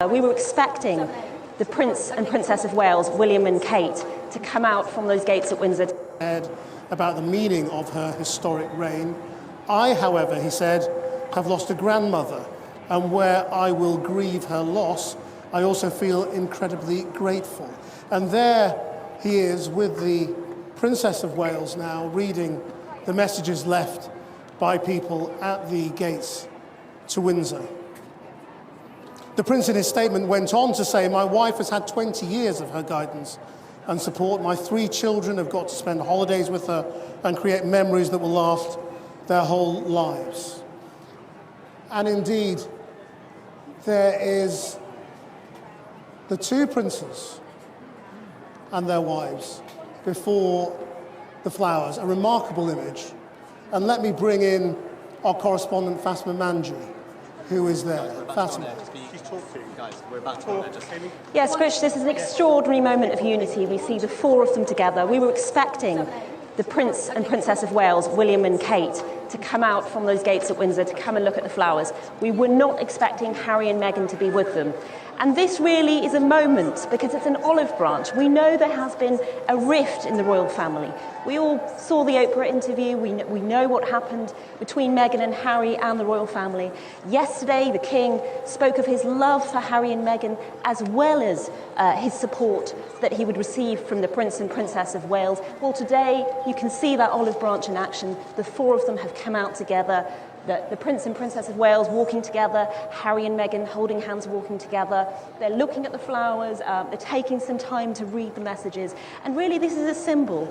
We were expecting the Prince and Princess of Wales, William and Kate, to come out from those gates at Windsor. About the meaning of her historic reign. I, however, he said, have lost a grandmother, and where I will grieve her loss, I also feel incredibly grateful. And there he is with the Princess of Wales now, reading the messages left by people at the gates to Windsor. The Prince in his statement went on to say, "My wife has had 20 years of her guidance and support. My 3 children have got to spend holidays with her and create memories that will last their whole lives." And indeed, there is the 2 princes and their wives before the flowers, a remarkable image. And let me bring in our correspondent, Fatima Manji, who is there. Fatima. Yes, Krish, this is an extraordinary moment of unity. We see the 4 of them together. We were expecting the Prince and Princess of Wales, William and Kate, to come out from those gates at Windsor to come and look at the flowers. We were not expecting Harry and Meghan to be with them. And this really is a moment, because it's an olive branch. We know there has been a rift in the royal family. We all saw the Oprah interview. We know what happened between Meghan and Harry and the royal family. Yesterday, the King spoke of his love for Harry and Meghan, as well as his support that he would receive from the Prince and Princess of Wales. Well, today, you can see that olive branch in action. The 4 of them have come out together. The Prince and Princess of Wales walking together, Harry and Meghan holding hands walking together. They're looking at the flowers, they're taking some time to read the messages. And really this is a symbol,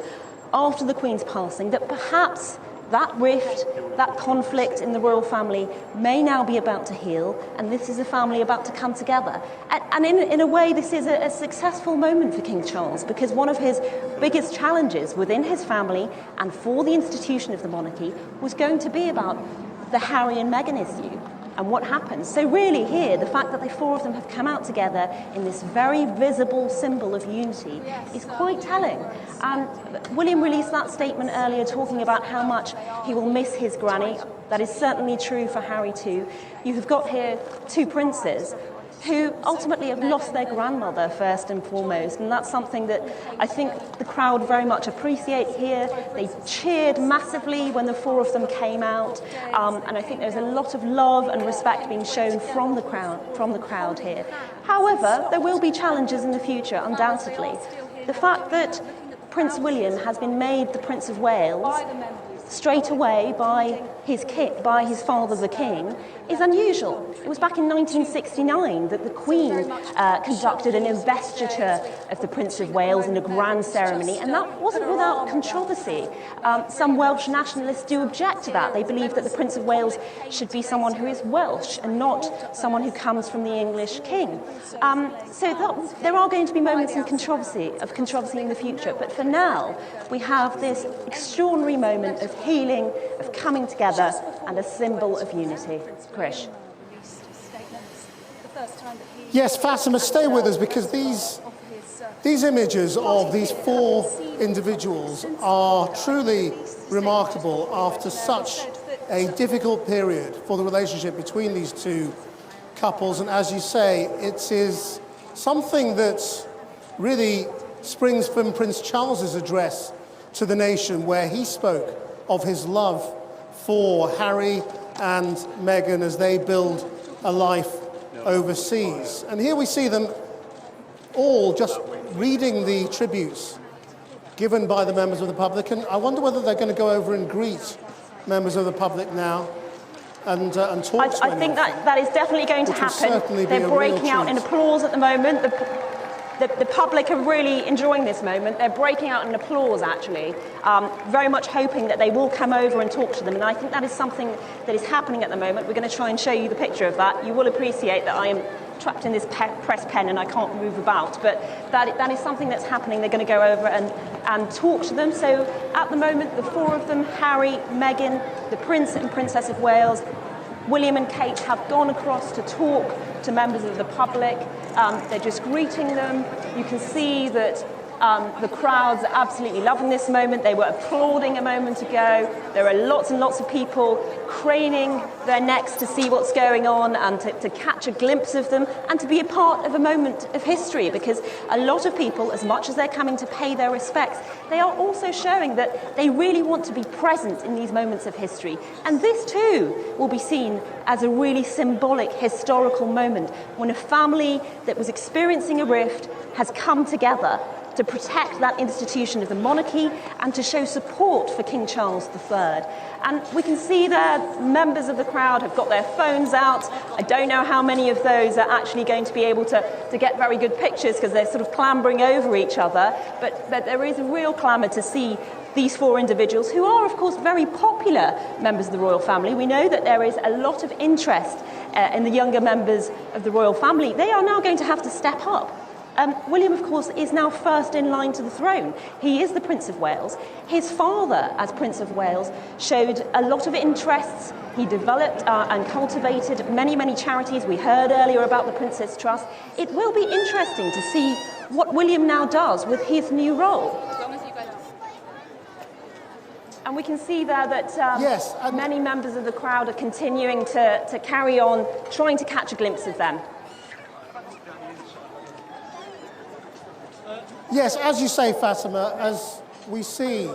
after the Queen's passing, that perhaps that rift, that conflict in the royal family may now be about to heal, and this is a family about to come together. And in a way, this is a successful moment for King Charles, because one of his biggest challenges within his family and for the institution of the monarchy was going to be about the Harry and Meghan issue and what happens. So really here, the fact that the 4 of them have come out together in this very visible symbol of unity is quite telling. And William released that statement earlier talking about how much he will miss his granny. That is certainly true for Harry too. You have got here 2 princes who ultimately have lost their grandmother first and foremost, and that's something that I think the crowd very much appreciate here. They cheered massively when the 4 of them came out, and I think there's a lot of love and respect being shown from the crowd here. However, there will be challenges in the future, undoubtedly. The fact that Prince William has been made the Prince of Wales straight away by his father, the King, is unusual. It was back in 1969 that the Queen conducted an investiture of the Prince of Wales in a grand ceremony, and that wasn't without controversy. Some Welsh nationalists do object to that. They believe that the Prince of Wales should be someone who is Welsh and not someone who comes from the English king. So there are going to be moments of controversy in the future, but for now, we have this extraordinary moment of healing, of coming together, and a symbol of unity. Krish. Yes, Fatima, stay with us, because these images of these 4 individuals are truly remarkable after such a difficult period for the relationship between these 2 couples. And as you say, it is something that really springs from Prince Charles's address to the nation, where he spoke of his love for Harry and Meghan as they build a life overseas. And here we see them all just reading the tributes given by the members of the public. And I wonder whether they're going to go over and greet members of the public now and talk to them. I think that is definitely going to happen. They're breaking out in applause at the moment. The public are really enjoying this moment. They're breaking out in applause, actually, very much hoping that they will come over and talk to them. And I think that is something that is happening at the moment. We're going to try and show you the picture of that. You will appreciate that I am trapped in this press pen and I can't move about. But that is something that's happening. They're going to go over and talk to them. So at the moment, the 4 of them, Harry, Meghan, the Prince and Princess of Wales, William and Kate, have gone across to talk to members of the public. They're just greeting them. You can see that the crowd's absolutely loving this moment. They were applauding a moment ago. There are lots and lots of people craning their necks to see what's going on and to catch a glimpse of them and to be a part of a moment of history, because a lot of people, as much as they're coming to pay their respects, they are also showing that they really want to be present in these moments of history. And this too will be seen as a really symbolic historical moment when a family that was experiencing a rift has come together to protect that institution of the monarchy and to show support for King Charles III. And we can see that members of the crowd have got their phones out. I don't know how many of those are actually going to be able to get very good pictures because they're sort of clambering over each other, but there is a real clamour to see these four individuals, who are, of course, very popular members of the royal family. We know that there is a lot of interest in the younger members of the royal family. They are now going to have to step up. William, of course, is now first in line to the throne. He is the Prince of Wales. His father, as Prince of Wales, showed a lot of interests. He developed and cultivated many, many charities. We heard earlier about the Princess Trust. It will be interesting to see what William now does with his new role. And we can see there that many members of the crowd are continuing to carry on, trying to catch a glimpse of them. Yes, as you say, Fatima, as we see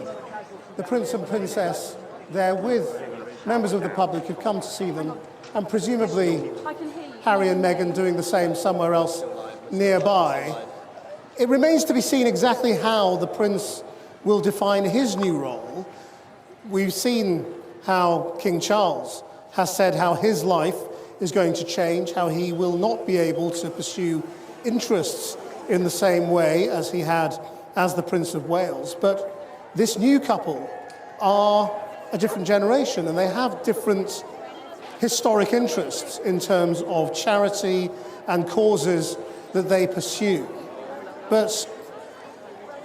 the Prince and Princess there with members of the public who've come to see them, and presumably Harry and Meghan doing the same somewhere else nearby, it remains to be seen exactly how the Prince will define his new role. We've seen how King Charles has said how his life is going to change, how he will not be able to pursue interests in the same way as he had as the Prince of Wales. But this new couple are a different generation, and they have different historic interests in terms of charity and causes that they pursue. But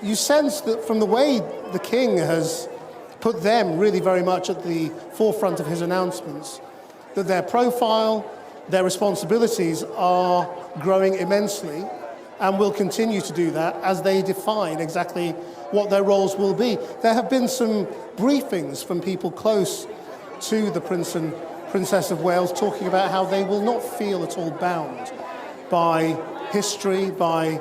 you sense that from the way the King has put them really very much at the forefront of his announcements, that their profile, their responsibilities are growing immensely, and will continue to do that as they define exactly what their roles will be. There have been some briefings from people close to the Prince and Princess of Wales talking about how they will not feel at all bound by history, by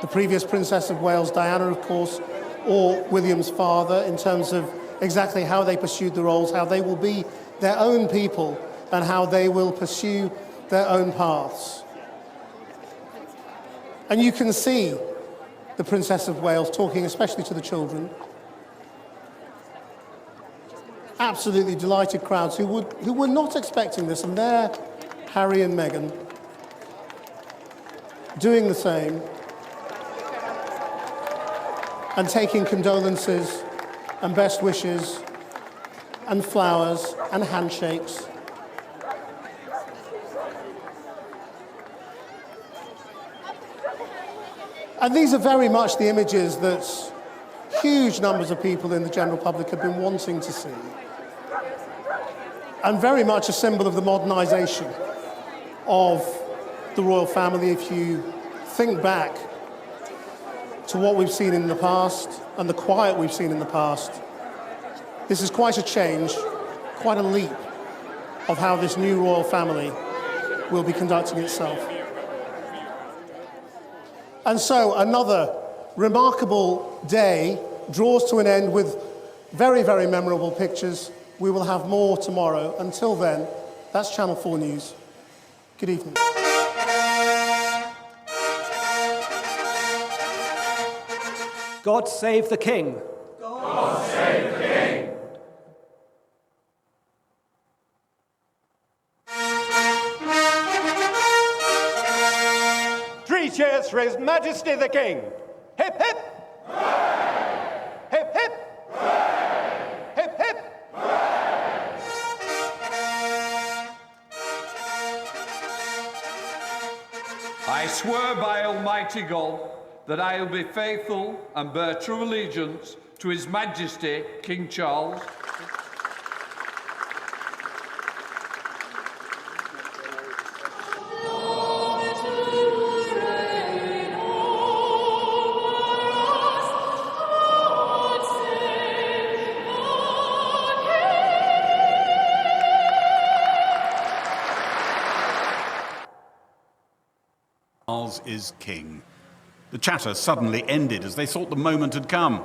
the previous Princess of Wales, Diana, of course, or William's father, in terms of exactly how they pursued the roles, how they will be their own people, and how they will pursue their own paths. And you can see the Princess of Wales talking especially to the children. Absolutely delighted crowds who were not expecting this, and there Harry and Meghan doing the same and taking condolences and best wishes and flowers and handshakes. And these are very much the images that huge numbers of people in the general public have been wanting to see. And very much a symbol of the modernisation of the royal family. If you think back to what we've seen in the past and the quiet we've seen in the past, this is quite a change, quite a leap of how this new royal family will be conducting itself. And so another remarkable day draws to an end with very, very memorable pictures. We will have more tomorrow. Until then, that's Channel 4 News. Good evening. God save the King. God save the King. Three cheers for His Majesty the King. Hip, hip. Hooray! Hip, hip. Hooray! Hip, hip. Hooray! I swear by Almighty God that I will be faithful and bear true allegiance to His Majesty King Charles, Charles is king. The chatter suddenly ended as they thought the moment had come.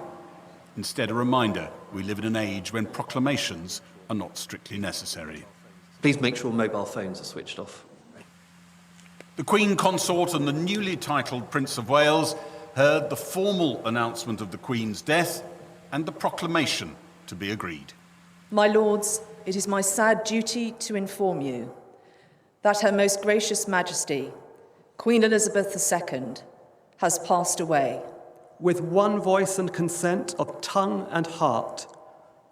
Instead, a reminder, we live in an age when proclamations are not strictly necessary. Please make sure mobile phones are switched off. The Queen Consort and the newly titled Prince of Wales heard the formal announcement of the Queen's death and the proclamation to be agreed. My lords, it is my sad duty to inform you that Her Most Gracious Majesty, Queen Elizabeth II, has passed away. With one voice and consent of tongue and heart,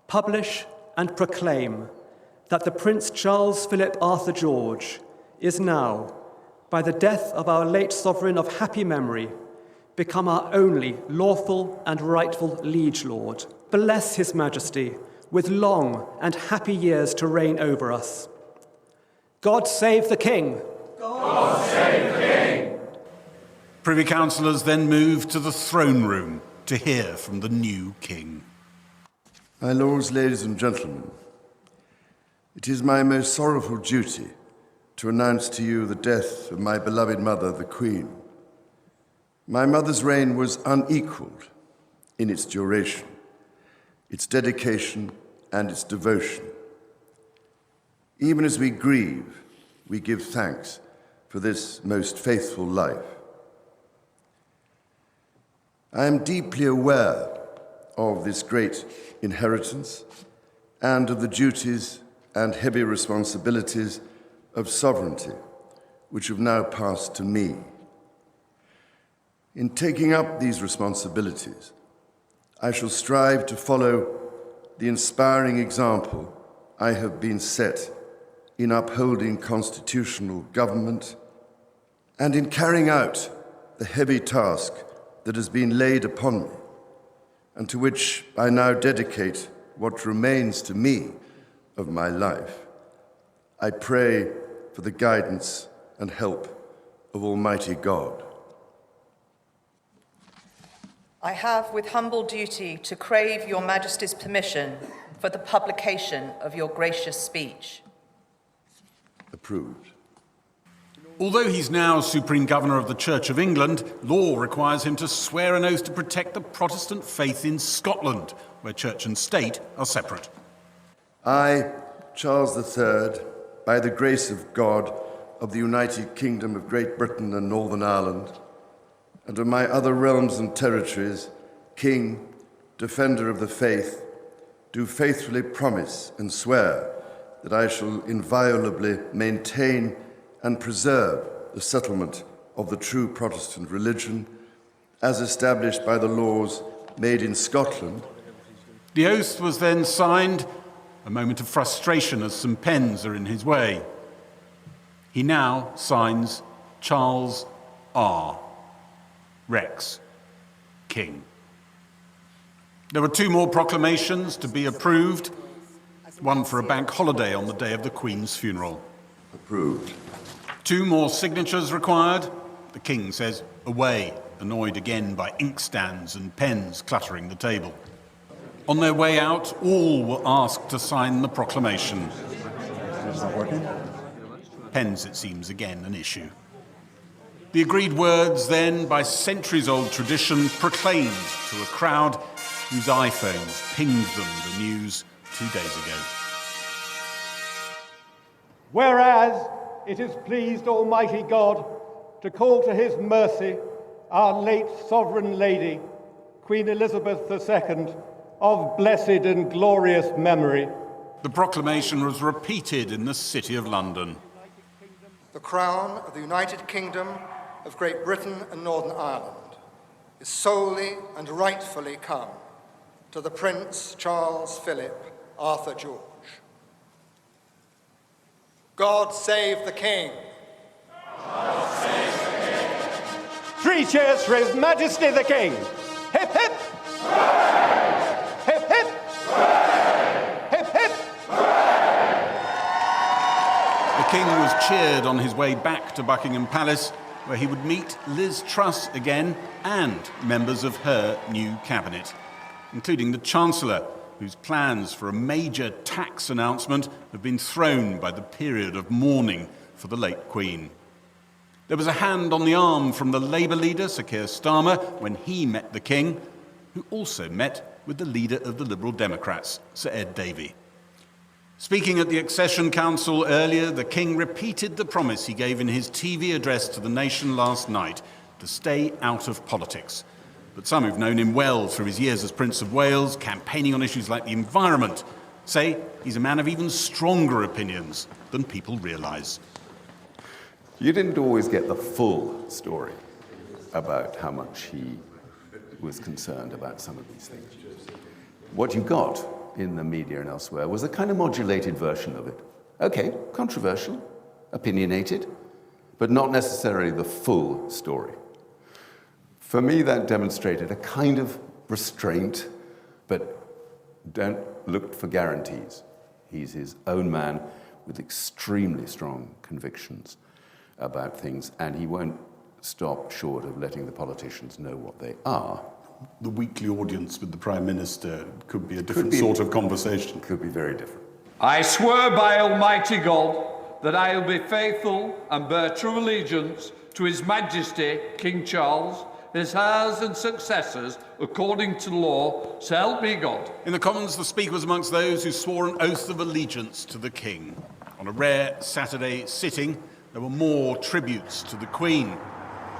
publish and proclaim that the Prince Charles Philip Arthur George is now, by the death of our late sovereign of happy memory, become our only lawful and rightful liege lord. Bless His Majesty with long and happy years to reign over us. God save the King. God save the King. Privy Councillors then moved to the throne room to hear from the new king. My lords, ladies and gentlemen, it is my most sorrowful duty to announce to you the death of my beloved mother, the Queen. My mother's reign was unequalled in its duration, its dedication, and its devotion. Even as we grieve, we give thanks for this most faithful life. I am deeply aware of this great inheritance and of the duties and heavy responsibilities of sovereignty, which have now passed to me. In taking up these responsibilities, I shall strive to follow the inspiring example I have been set in upholding constitutional government and in carrying out the heavy task that has been laid upon me, and to which I now dedicate what remains to me of my life. I pray for the guidance and help of Almighty God. I have with humble duty to crave your Majesty's permission for the publication of your gracious speech. Approved. Although he's now Supreme Governor of the Church of England, law requires him to swear an oath to protect the Protestant faith in Scotland, where church and state are separate. I, Charles III, by the grace of God, of the United Kingdom of Great Britain and Northern Ireland, and of my other realms and territories, King, Defender of the Faith, do faithfully promise and swear that I shall inviolably maintain and preserve the settlement of the true Protestant religion as established by the laws made in Scotland. The oath was then signed, a moment of frustration as some pens are in his way. He now signs Charles R. Rex, King. There were two more proclamations to be approved, one for a bank holiday on the day of the Queen's funeral. Approved. Two more signatures required. The King says, away, annoyed again by inkstands and pens cluttering the table. On their way out, all were asked to sign the proclamation. It's not working? Pens, it seems, again an issue. The agreed words then, by centuries-old tradition, proclaimed to a crowd whose iPhones pinged them the news 2 days ago. Whereas it has pleased Almighty God to call to His mercy our late Sovereign Lady, Queen Elizabeth II, of blessed and glorious memory. The proclamation was repeated in the City of London. The crown of the United Kingdom of Great Britain and Northern Ireland is solely and rightfully come to the Prince Charles Philip Arthur George. God save the King. God save the King. 3 cheers for His Majesty the King. Hip, hip. Hooray! Hip, hip. Hooray! Hip, hip. Hooray! The King was cheered on his way back to Buckingham Palace, where he would meet Liz Truss again and members of her new cabinet, including the Chancellor, whose plans for a major tax announcement have been thrown by the period of mourning for the late Queen. There was a hand on the arm from the Labour leader, Sir Keir Starmer, when he met the King, who also met with the leader of the Liberal Democrats, Sir Ed Davey. Speaking at the Accession Council earlier, the King repeated the promise he gave in his TV address to the nation last night to stay out of politics. But some who've known him well through his years as Prince of Wales, campaigning on issues like the environment, say he's a man of even stronger opinions than people realise. You didn't always get the full story about how much he was concerned about some of these things. What you got in the media and elsewhere was a kind of modulated version of it. Okay, controversial, opinionated, but not necessarily the full story. For me, that demonstrated a kind of restraint, but don't look for guarantees. He's his own man with extremely strong convictions about things, and he won't stop short of letting the politicians know what they are. The weekly audience with the Prime Minister could be a different sort of conversation. Could be very different. I swear by Almighty God that I will be faithful and bear true allegiance to His Majesty, King Charles, his heirs and successors, according to law, so help me God. In the Commons, the Speaker was amongst those who swore an oath of allegiance to the King. On a rare Saturday sitting, there were more tributes to the Queen.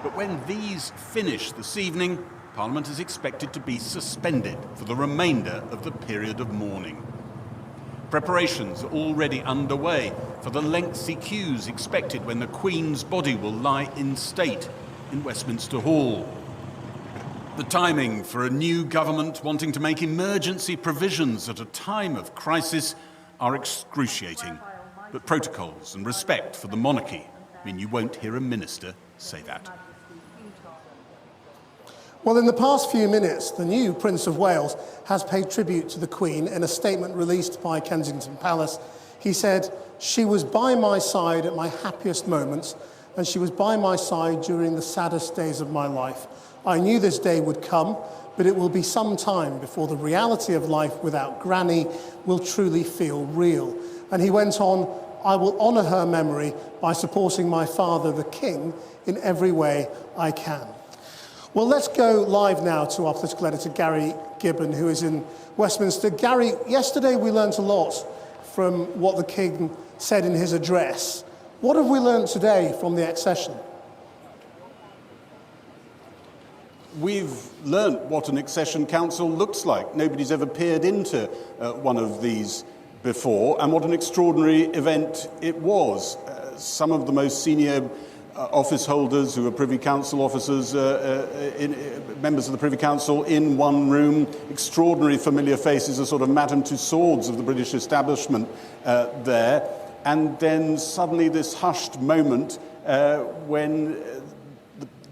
But when these finish this evening, Parliament is expected to be suspended for the remainder of the period of mourning. Preparations are already underway for the lengthy queues expected when the Queen's body will lie in state in Westminster Hall. The timing for a new government wanting to make emergency provisions at a time of crisis are excruciating. But protocols and respect for the monarchy mean you won't hear a minister say that. Well, in the past few minutes, the new Prince of Wales has paid tribute to the Queen in a statement released by Kensington Palace. He said, "She was by my side at my happiest moments, and she was by my side during the saddest days of my life. I knew this day would come, but it will be some time before the reality of life without Granny will truly feel real." And he went on, "I will honour her memory by supporting my father, the King, in every way I can." Well, let's go live now to our political editor, Gary Gibbon, who is in Westminster. Gary, yesterday we learnt a lot from what the King said in his address. What have we learnt today from the accession? We've learnt what an accession council looks like. Nobody's ever peered into one of these before, and what an extraordinary event it was. Some of the most senior office holders who are Privy Council officers, members of the Privy Council in one room, extraordinary familiar faces, a sort of Madame Tussauds of the British establishment there. And then suddenly this hushed moment when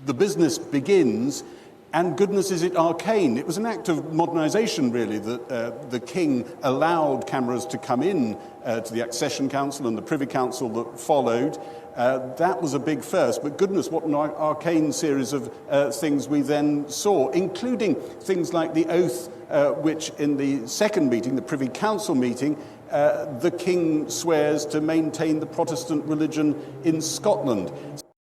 the business begins, and goodness is it arcane. It was an act of modernisation, really, that the King allowed cameras to come in to the Accession Council and the Privy Council that followed. That was a big first, but goodness, what an arcane series of things we then saw, including things like the oath which in the second meeting, the Privy Council meeting, the King swears to maintain the Protestant religion in Scotland.